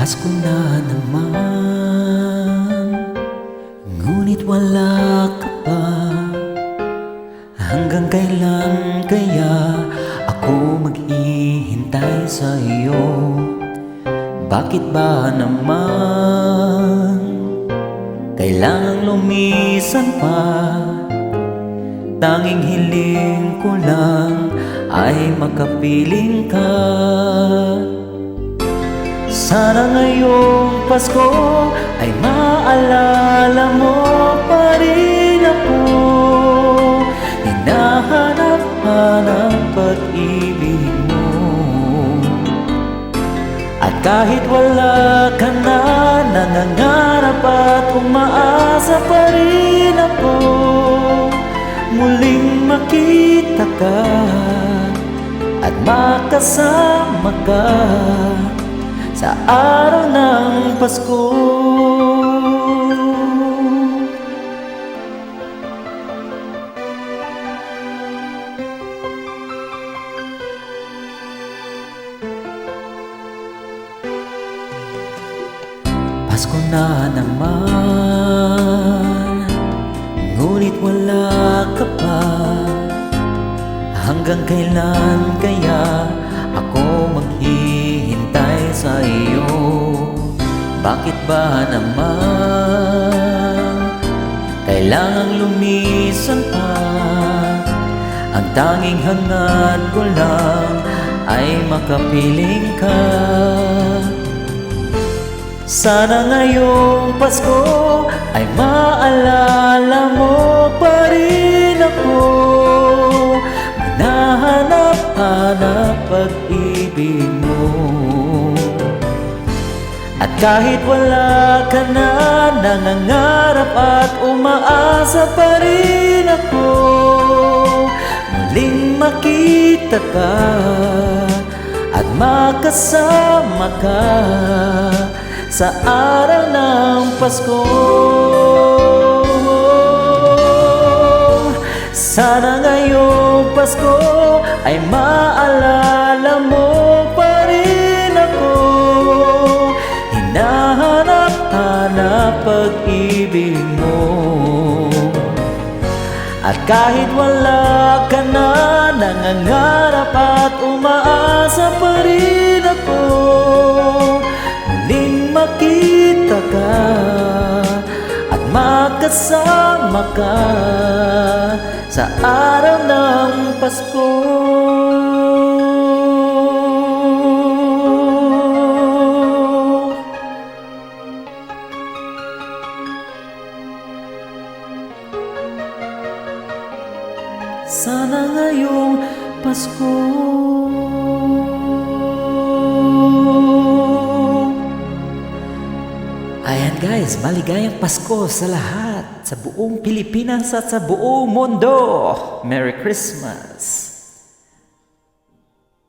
Pasko na naman, ngunit wala ka pa. Hanggang kailan kaya ako maghihintay sa iyo? Bakit ba naman kailangang lumisan pa? Tanging hiling ko lang ay makapiling ka. Sana ngayong Pasko ay maalala mo pa rin ako. Hinahanap-hanap pag-ibig mo. At kahit wala ka na, nangangarap at umaasa pa rin ako. Muling makita ka at makasama ka sa araw ng Pasko. Pasko na naman, ngunit wala ka pa. Hanggang kailan kaya ako maghihintay sa iyo? Bakit ba naman kailangang lumisan pa? Ang tanging hangad ko lang ay makapiling ka. Sana ngayong Pasko ay maalala mo pa rin ako. Hinahanap-hanap pag-ibig mo. At kahit wala ka na, nangangarap at umaasa pa rin ako. Muling makita ka at makasama ka sa araw ng Pasko. Sana ngayong Pasko ay maalala mo pa rin ako. Hinahanap-hanap pag-ibig mo. At kahit wala ka na, nangangarap at umaasa pa rin ako. Muling makita ka at makasama ka sa araw ng Pasko. Sana ngayong Pasko ayan guys, maligayang Pasko sa lahat, sa buong Pilipinas at sa buong mundo. Merry Christmas!